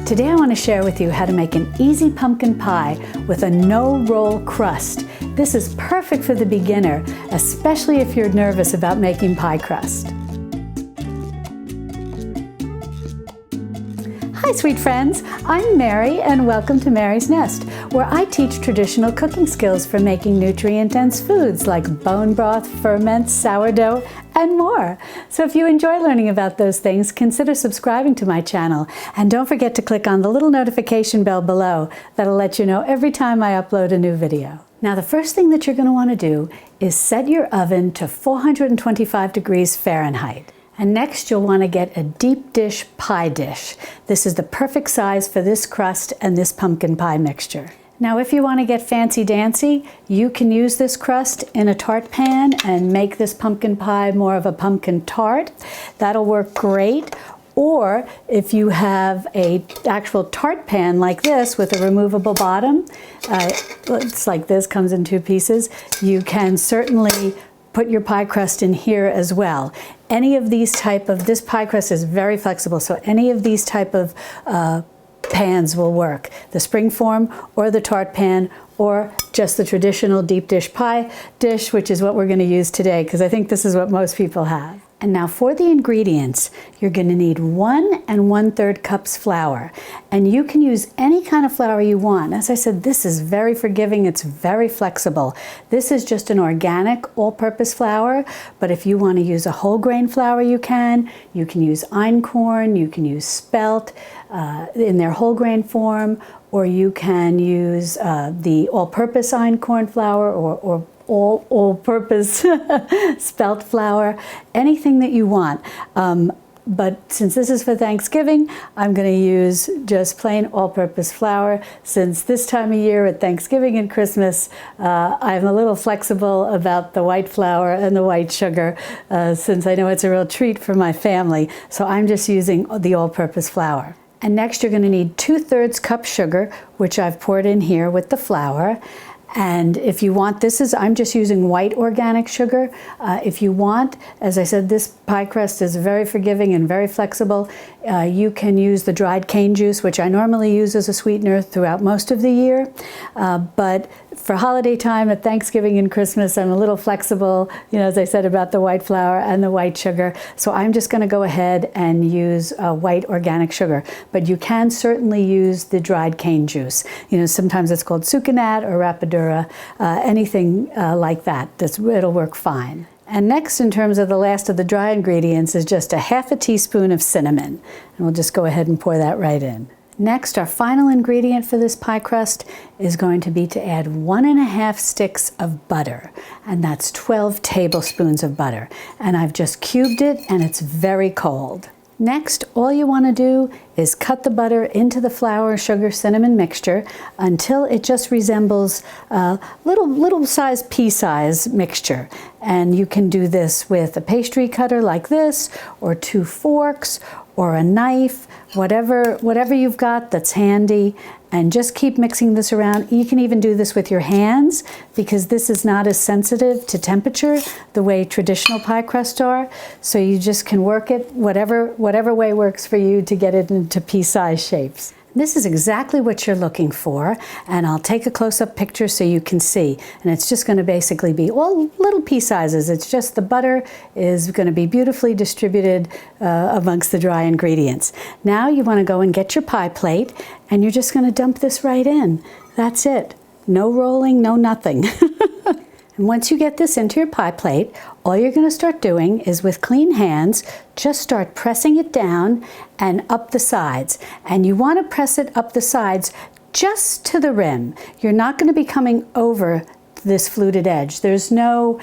Today I want to share with you how to make an easy pumpkin pie with a no-roll crust. This is perfect for the beginner, especially if you're nervous about making pie crust. Hi sweet friends, I'm Mary and welcome to Mary's Nest, where I teach traditional cooking skills for making nutrient-dense foods like bone broth, ferments, sourdough, and more. So if you enjoy learning about those things, consider subscribing to my channel. And don't forget to click on the little notification bell below. That'll let you know every time I upload a new video. Now the first thing that you're going to want to do is set your oven to 425 degrees Fahrenheit. And next you'll want to get a deep dish pie dish. This is the perfect size for this crust and this pumpkin pie mixture. Now if you want to get fancy-dancy, you can use this crust in a tart pan and make this pumpkin pie more of a pumpkin tart. That'll work great. Or if you have an actual tart pan like this with a removable bottom, it's like this, comes in two pieces, you can certainly put your pie crust in here as well. Any of these this pie crust is very flexible, so any of these type of pans will work. The springform or the tart pan or just the traditional deep dish pie dish, which is what we're going to use today because I think this is what most people have. And now for the ingredients, you're going to need 1 1/3 cups flour. And you can use any kind of flour you want. As I said, this is very forgiving, it's very flexible. This is just an organic all-purpose flour, but if you want to use a whole grain flour, you can. You can use einkorn, you can use spelt in their whole grain form, or you can use the all-purpose einkorn flour or all-purpose spelt flour, anything that you want. But since this is for Thanksgiving, I'm going to use just plain all-purpose flour. Since this time of year at Thanksgiving and Christmas, I'm a little flexible about the white flour and the white sugar, since I know it's a real treat for my family. So I'm just using the all-purpose flour. And next you're going to need 2/3 cup sugar, which I've poured in here with the flour. And if you want, I'm just using white organic sugar. If you want, as I said, this pie crust is very forgiving and very flexible. You can use the dried cane juice, which I normally use as a sweetener throughout most of the year. But for holiday time at Thanksgiving and Christmas, I'm a little flexible, as I said, about the white flour and the white sugar. So I'm just going to go ahead and use white organic sugar. But you can certainly use the dried cane juice. Sometimes it's called sucanat or rapadura, anything like that. It'll work fine. And next, in terms of the last of the dry ingredients, is just a 1/2 teaspoon of cinnamon. And we'll just go ahead and pour that right in. Next, our final ingredient for this pie crust is going to be to add 1 1/2 sticks of butter. And that's 12 tablespoons of butter. And I've just cubed it and it's very cold. Next, all you want to do is cut the butter into the flour, sugar, cinnamon mixture until it just resembles a little size pea-size mixture. And you can do this with a pastry cutter like this, or 2 forks, or a knife, whatever you've got that's handy, and just keep mixing this around. You can even do this with your hands because this is not as sensitive to temperature the way traditional pie crusts are. So you just can work it whatever way works for you to get it into pea-sized shapes. This is exactly what you're looking for, and I'll take a close-up picture so you can see. And it's just going to basically be all little pea sizes. It's just the butter is going to be beautifully distributed amongst the dry ingredients. Now you want to go and get your pie plate, and you're just going to dump this right in. That's it. No rolling, no nothing. And once you get this into your pie plate, all you're going to start doing is with clean hands, just start pressing it down and up the sides. And you want to press it up the sides just to the rim. You're not going to be coming over this fluted edge. There's no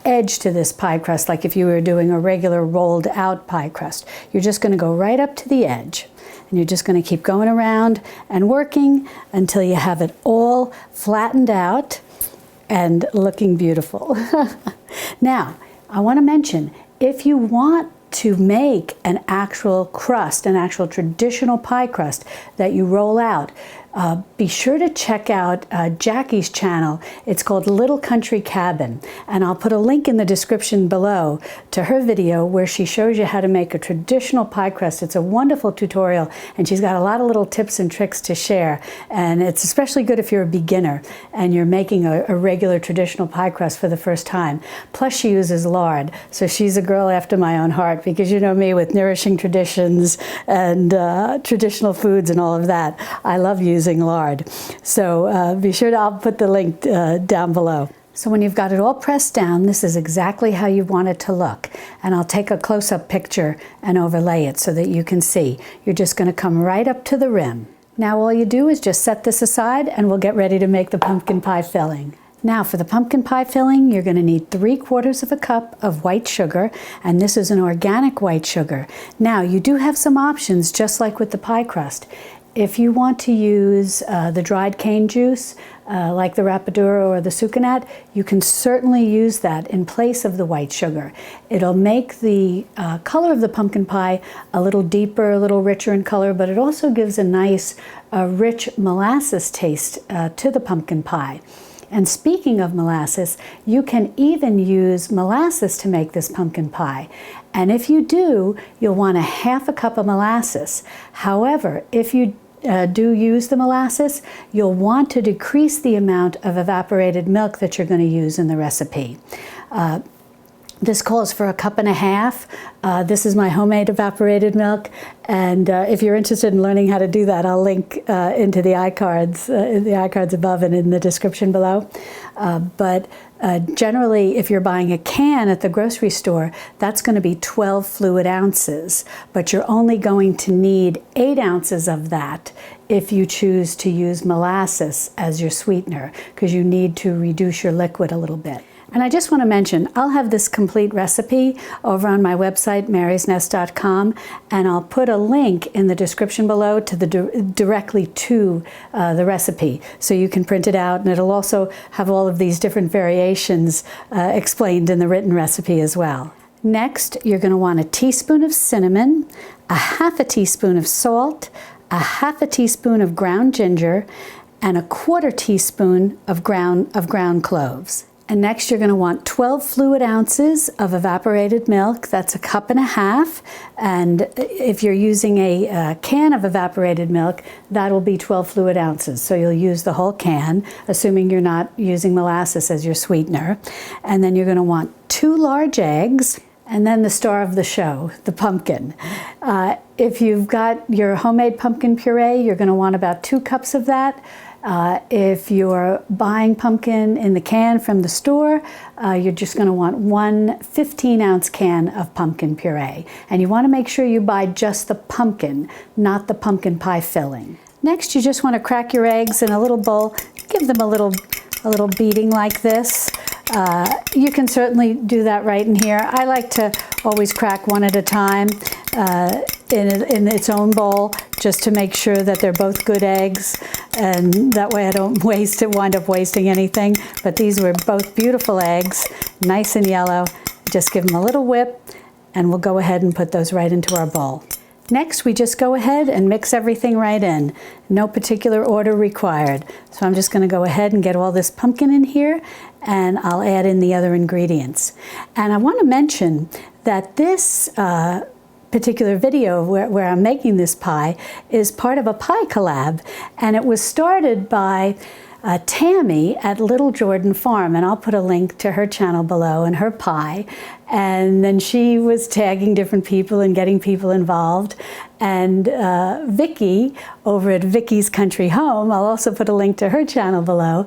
edge to this pie crust like if you were doing a regular rolled out pie crust. You're just going to go right up to the edge. And you're just going to keep going around and working until you have it all flattened out and looking beautiful. Now, I want to mention, if you want to make an actual crust, an actual traditional pie crust that you roll out, be sure to check out Jackie's channel. It's called Little Country Cabin, and I'll put a link in the description below to her video where she shows you how to make a traditional pie crust. It's a wonderful tutorial, and she's got a lot of little tips and tricks to share, and it's especially good if you're a beginner and you're making a regular traditional pie crust for the first time. Plus she uses lard, so she's a girl after my own heart, because you know me with nourishing traditions and traditional foods and all of that. I love using lard. So be sure to, I'll put the link down below. So when you've got it all pressed down, this is exactly how you want it to look. And I'll take a close-up picture and overlay it so that you can see. You're just going to come right up to the rim. Now all you do is just set this aside and we'll get ready to make the pumpkin pie filling. Now for the pumpkin pie filling, you're going to need 3/4 cup of white sugar, and this is an organic white sugar. Now you do have some options just like with the pie crust. If you want to use the dried cane juice, like the rapadura or the sucanat, you can certainly use that in place of the white sugar. It'll make the color of the pumpkin pie a little deeper, a little richer in color, but it also gives a nice, rich molasses taste to the pumpkin pie. And speaking of molasses, you can even use molasses to make this pumpkin pie. And if you do, you'll want 1/2 cup of molasses. However, if you do use the molasses, you'll want to decrease the amount of evaporated milk that you're going to use in the recipe. This calls for 1.5 cups. This is my homemade evaporated milk, and if you're interested in learning how to do that, I'll link into the iCards above and in the description below. But generally, if you're buying a can at the grocery store, that's going to be 12 fluid ounces, but you're only going to need 8 ounces of that if you choose to use molasses as your sweetener, because you need to reduce your liquid a little bit. And I just want to mention, I'll have this complete recipe over on my website, marysnest.com, and I'll put a link in the description below to directly to the recipe, so you can print it out, and it'll also have all of these different variations explained in the written recipe as well. Next, you're going to want 1 teaspoon of cinnamon, 1/2 teaspoon of salt, 1/2 teaspoon of ground ginger, and 1/4 teaspoon of ground cloves. And next you're going to want 12 fluid ounces of evaporated milk. That's 1.5 cups. And if you're using a can of evaporated milk, that'll be 12 fluid ounces. So you'll use the whole can, assuming you're not using molasses as your sweetener. And then you're going to want 2 large eggs. And then the star of the show, the pumpkin. If you've got your homemade pumpkin puree, you're going to want about 2 cups of that. If you're buying pumpkin in the can from the store, you're just going to want 1 15-ounce can of pumpkin puree. And you want to make sure you buy just the pumpkin, not the pumpkin pie filling. Next, you just want to crack your eggs in a little bowl. Give them a little beating like this. You can certainly do that right in here. I like to always crack one at a time in its own bowl, just to make sure that they're both good eggs, and that way I don't wind up wasting anything. But these were both beautiful eggs, nice and yellow. Just give them a little whip, and we'll go ahead and put those right into our bowl. Next, we just go ahead and mix everything right in. No particular order required. So I'm just going to go ahead and get all this pumpkin in here, and I'll add in the other ingredients. And I want to mention that this particular video where I'm making this pie is part of a pie collab, and it was started by Tammy at Little Jordan Farm, and I'll put a link to her channel below and her pie. And then she was tagging different people and getting people involved. And Vicki over at Vicki's Country Home, I'll also put a link to her channel below,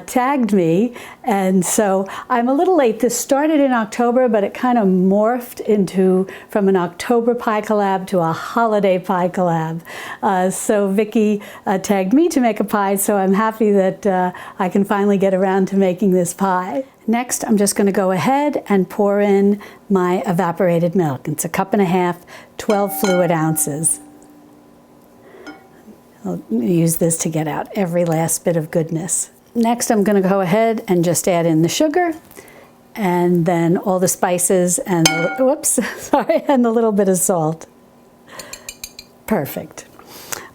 tagged me. And so I'm a little late. This started in October, but it kind of morphed from an October pie collab to a holiday pie collab. So Vicki tagged me to make a pie, so I'm happy that I can finally get around to making this pie. Next, I'm just going to go ahead and pour in my evaporated milk. It's 1.5 cups, 12 fluid ounces. I'll use this to get out every last bit of goodness. Next, I'm going to go ahead and just add in the sugar, and then all the spices and and a little bit of salt. Perfect.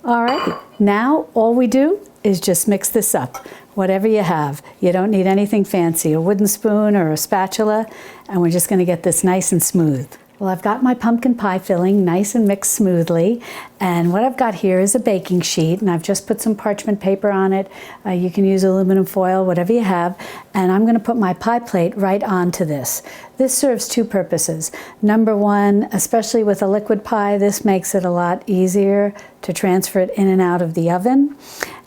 All right. Now all we do is just mix this up, whatever you have. You don't need anything fancy, a wooden spoon or a spatula, and we're just going to get this nice and smooth. Well, I've got my pumpkin pie filling nice and mixed smoothly, and what I've got here is a baking sheet, and I've just put some parchment paper on it. You can use aluminum foil, whatever you have, and I'm going to put my pie plate right onto this. This serves two purposes. Number one, especially with a liquid pie, this makes it a lot easier to transfer it in and out of the oven,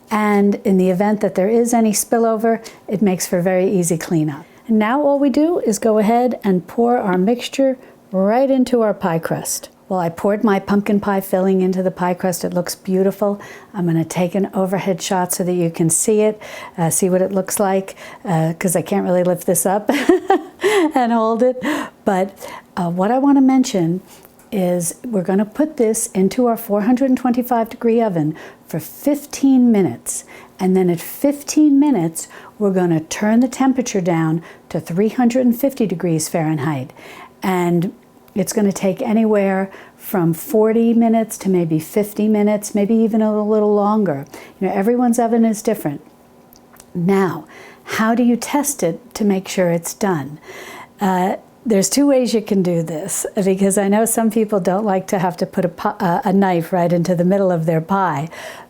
and in the event that there is any spillover, it makes for very easy cleanup. And now all we do is go ahead and pour our mixture right into our pie crust. Well, I poured my pumpkin pie filling into the pie crust. It looks beautiful. I'm going to take an overhead shot so that you can see it, see what it looks like, because I can't really lift this up and hold it. But what I want to mention is we're going to put this into our 425-degree oven for 15 minutes. And then at 15 minutes, we're going to turn the temperature down to 350 degrees Fahrenheit. And it's going to take anywhere from 40 minutes to maybe 50 minutes, maybe even a little longer. You know, everyone's oven is different. Now, how do you test it to make sure it's done? There's two ways you can do this, because I know some people don't like to have to put a knife right into the middle of their pie.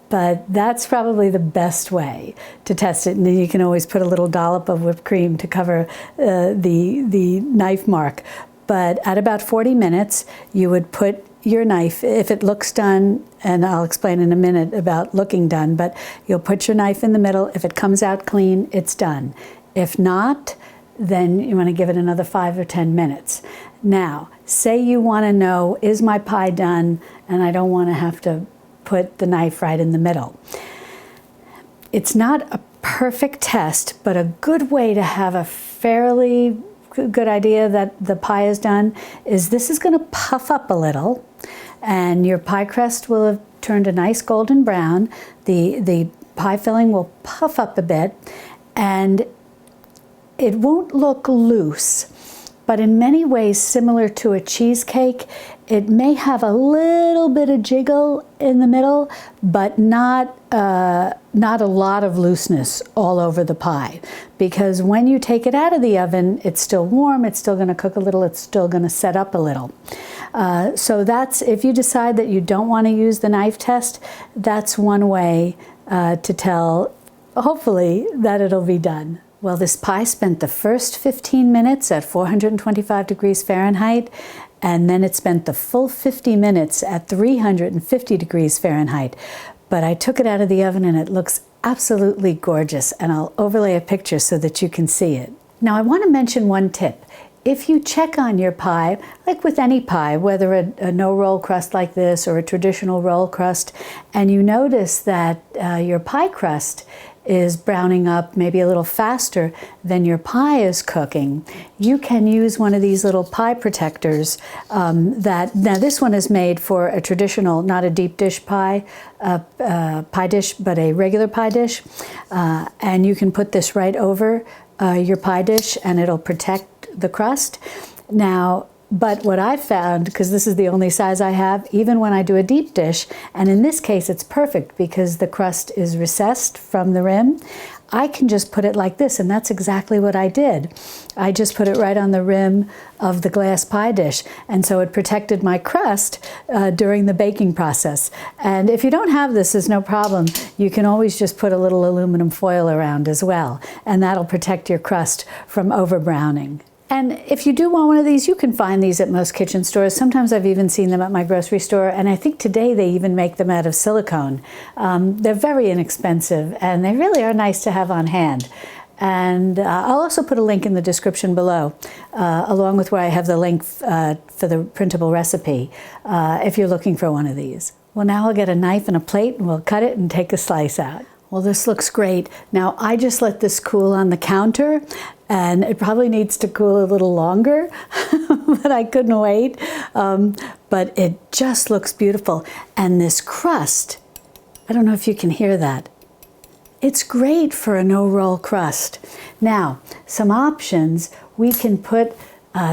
But that's probably the best way to test it. And then you can always put a little dollop of whipped cream to cover the knife mark. But at about 40 minutes, you would put your knife, if it looks done, and I'll explain in a minute about looking done, but you'll put your knife in the middle. If it comes out clean, it's done. If not, then you want to give it another 5 or 10 minutes. Now, say you want to know, is my pie done, and I don't want to have to put the knife right in the middle. It's not a perfect test, but a good way to have a fairly good idea that the pie is done is this is going to puff up a little, and your pie crust will have turned a nice golden brown. The pie filling will puff up a bit, and it won't look loose, but in many ways similar to a cheesecake. It may have a little bit of jiggle in the middle, but not a lot of looseness all over the pie. Because when you take it out of the oven, it's still warm, it's still going to cook a little, it's still going to set up a little. So that's, if you decide that you don't want to use the knife test, that's one way to tell, hopefully, that it'll be done. Well, this pie spent the first 15 minutes at 425 degrees Fahrenheit, and then it spent the full 50 minutes at 350 degrees Fahrenheit. But I took it out of the oven and it looks absolutely gorgeous, and I'll overlay a picture so that you can see it. Now, I want to mention one tip. If you check on your pie, like with any pie, whether a no-roll crust like this or a traditional roll crust, and you notice that your pie crust is browning up maybe a little faster than your pie is cooking, you can use one of these little pie protectors now this one is made for a traditional, not a deep dish pie dish, but a regular pie dish. And you can put this right over your pie dish and it'll protect the crust. Now, but what I've found, because this is the only size I have, even when I do a deep dish, and in this case it's perfect because the crust is recessed from the rim, I can just put it like this, and that's exactly what I did. I just put it right on the rim of the glass pie dish, and so it protected my crust during the baking process. And if you don't have this, there's no problem. You can always just put a little aluminum foil around as well, and that'll protect your crust from over browning. And if you do want one of these, you can find these at most kitchen stores. Sometimes I've even seen them at my grocery store, and I think today they even make them out of silicone. They're very inexpensive, and they really are nice to have on hand. And I'll also put a link in the description below, along with where I have the link for the printable recipe, if you're looking for one of these. Well, now I'll get a knife and a plate, and we'll cut it and take a slice out. Well, this looks great. Now, I just let this cool on the counter, and it probably needs to cool a little longer, but I couldn't wait. But it just looks beautiful. And this crust, I don't know if you can hear that. It's great for a no-roll crust. Now, some options, we can put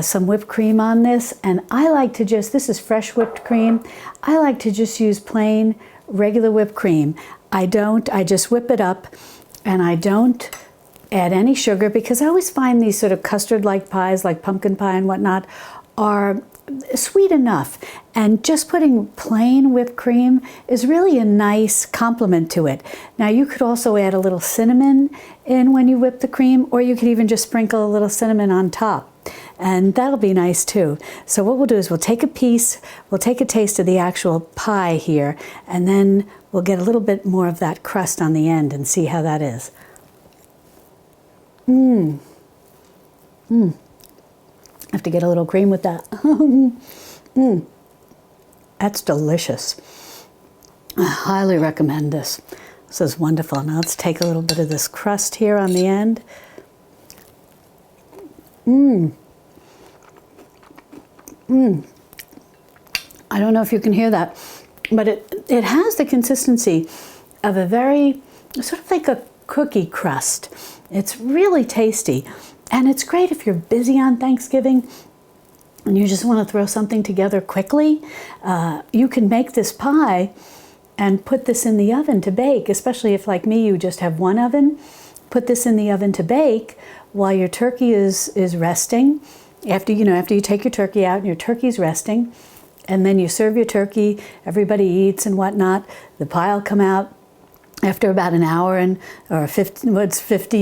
some whipped cream on this, and I like to just, this is fresh whipped cream, I like to just use plain regular whipped cream. I just whip it up, and I don't add any sugar, because I always find these sort of custard-like pies, like pumpkin pie and whatnot, are sweet enough. And just putting plain whipped cream is really a nice complement to it. Now, you could also add a little cinnamon in when you whip the cream, or you could even just sprinkle a little cinnamon on top. And that'll be nice too. So what we'll do is we'll take a piece, we'll take a taste of the actual pie here, and then we'll get a little bit more of that crust on the end and see how that is. I have to get a little cream with that. That's delicious. I highly recommend this. This is wonderful. Now let's take a little bit of this crust here on the end. I don't know if you can hear that, but it has the consistency of a very, sort of like a cookie crust. It's really tasty, and it's great if you're busy on Thanksgiving and you just want to throw something together quickly. You can make this pie and put this in the oven to bake, especially if, like me, you just have one oven. Put this in the oven to bake while your turkey is resting. After you take your turkey out and your turkey's resting, and then you serve your turkey, everybody eats and whatnot, the pie will come out after about an hour or 50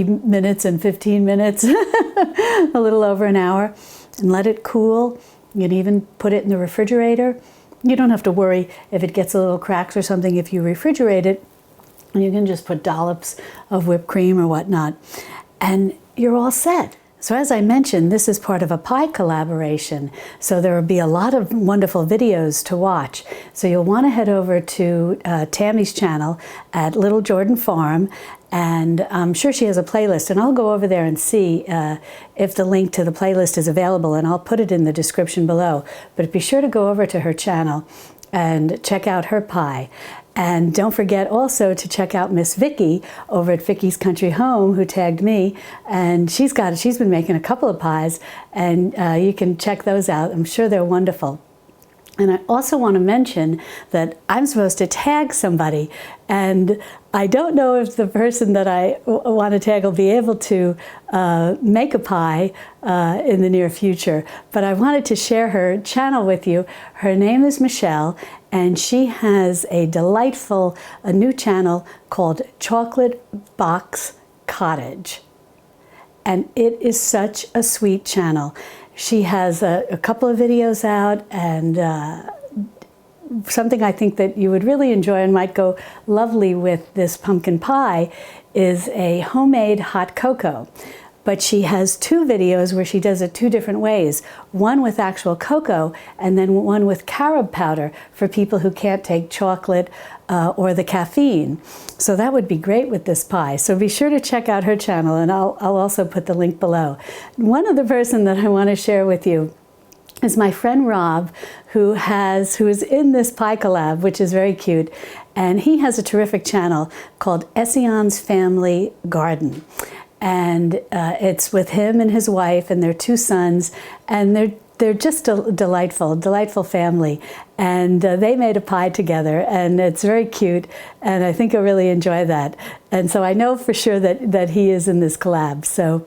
minutes and 15 minutes, a little over an hour, and let it cool. You can even put it in the refrigerator. You don't have to worry if it gets a little cracks or something if you refrigerate it. You can just put dollops of whipped cream or whatnot, and you're all set. So as I mentioned, this is part of a pie collaboration, so there will be a lot of wonderful videos to watch. So you'll want to head over to Tammy's channel at Little Jordan Farm, and I'm sure she has a playlist, and I'll go over there and see if the link to the playlist is available, and I'll put it in the description below. But be sure to go over to her channel and check out her pie. And don't forget also to check out Miss Vicky over at Vicky's Country Home, who tagged me, and she's been making a couple of pies, and you can check those out. I'm sure they're wonderful. And I also want to mention that I'm supposed to tag somebody, and I don't know if the person that I want to tag will be able to make a pie in the near future, but I wanted to share her channel with you. Her name is Michelle, and she has a delightful new channel called Chocolate Box Cottage. And it is such a sweet channel. She has a couple of videos out, and something I think that you would really enjoy and might go lovely with this pumpkin pie is a homemade hot cocoa. But she has two videos where she does it two different ways. One with actual cocoa, and then one with carob powder for people who can't take chocolate or the caffeine. So that would be great with this pie. So be sure to check out her channel, and I'll also put the link below. One other person that I want to share with you is my friend Rob, who is in this pie collab, which is very cute. And he has a terrific channel called Ession's Family Garden. And it's with him and his wife and their two sons, and they're just a delightful family. And they made a pie together, and it's very cute, and I think you'll really enjoy that. And so I know for sure that he is in this collab. So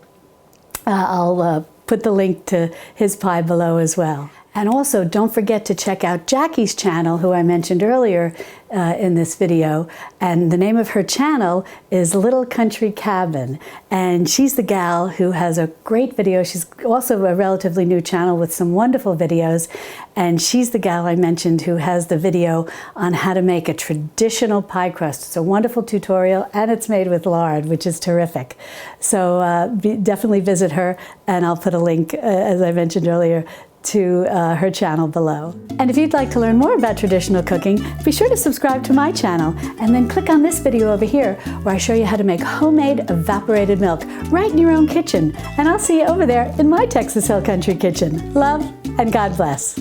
I'll put the link to his pie below as well. And also, don't forget to check out Jackie's channel, who I mentioned earlier in this video. And the name of her channel is Little Country Cabin. And she's the gal who has a great video. She's also a relatively new channel with some wonderful videos. And she's the gal I mentioned who has the video on how to make a traditional pie crust. It's a wonderful tutorial, and it's made with lard, which is terrific. So definitely visit her, and I'll put a link, as I mentioned earlier, to her channel below. And if you'd like to learn more about traditional cooking, be sure to subscribe to my channel, and then click on this video over here where I show you how to make homemade evaporated milk right in your own kitchen. And I'll see you over there in my Texas Hill Country kitchen. Love and God bless.